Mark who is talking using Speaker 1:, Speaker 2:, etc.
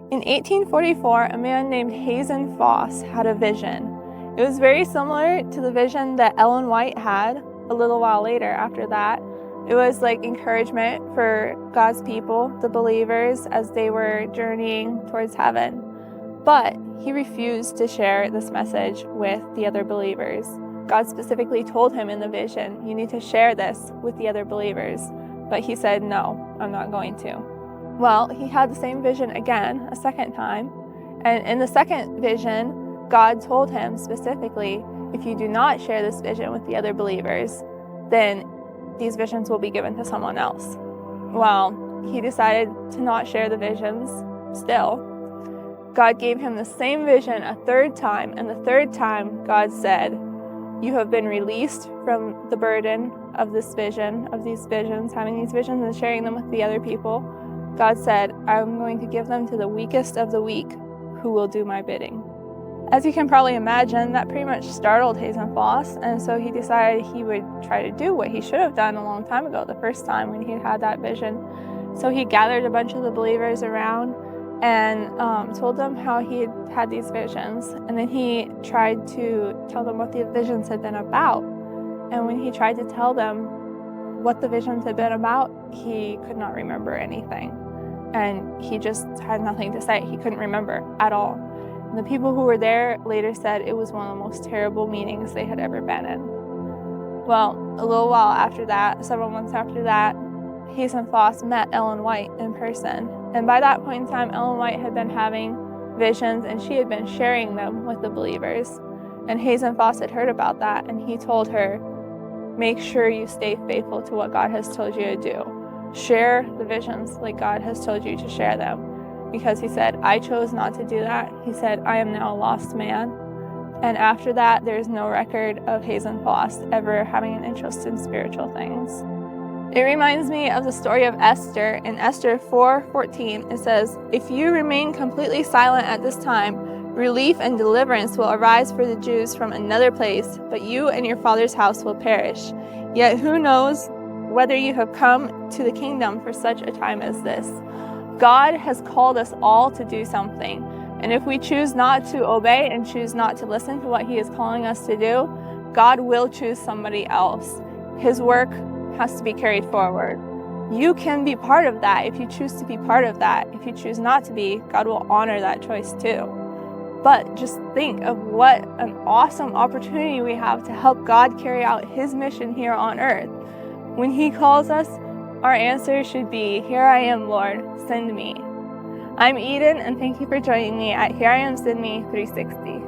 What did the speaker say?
Speaker 1: In 1844, a man named Hazen Foss had a vision. It was very similar to the vision that Ellen White had a little while later after that. It was like encouragement for God's people, the believers, as they were journeying towards heaven. But he refused to share this message with the other believers. God specifically told him in the vision, you need to share this with the other believers. But he said, no, I'm not going to. Well, he had the same vision again, a second time. And in the second vision, God told him specifically, if you do not share this vision with the other believers, then these visions will be given to someone else. Well, he decided to not share the visions still. God gave him the same vision a third time, and the third time God said, you have been released from the burden of this vision, of these visions, having these visions and sharing them with the other people. God said, I'm going to give them to the weakest of the weak who will do my bidding. As you can probably imagine, that pretty much startled Hazen Foss, and so he decided he would try to do what he should have done a long time ago, the first time when he had that vision. So he gathered a bunch of the believers around and told them how he had these visions, and then he tried to tell them what the visions had been about. And when he tried to tell them what the visions had been about, he could not remember anything, and he just had nothing to say. He couldn't remember at all. And the people who were there later said it was one of the most terrible meetings they had ever been in. Well, a little while after that, several months after that, Hazen Foss met Ellen White in person. And by that point in time, Ellen White had been having visions, and she had been sharing them with the believers. And Hazen Foss had heard about that, and he told her, make sure you stay faithful to what God has told you to do. Share the visions like God has told you to share them. Because he said, I chose not to do that. He said, I am now a lost man. And after that, there's no record of Hazen Foss ever having an interest in spiritual things. It reminds me of the story of Esther. In Esther 4:14, it says, if you remain completely silent at this time, relief and deliverance will arise for the Jews from another place, but you and your father's house will perish. Yet who knows whether you have come to the kingdom for such a time as this? God has called us all to do something, and if we choose not to obey and choose not to listen to what he is calling us to do, God will choose somebody else. His work has to be carried forward. You can be part of that if you choose to be part of that. If you choose not to be, God will honor that choice too. But just think of what an awesome opportunity we have to help God carry out his mission here on earth. When he calls us, our answer should be, here I am, Lord, send me. I'm Eden, and thank you for joining me at Here I Am, Send Me 360.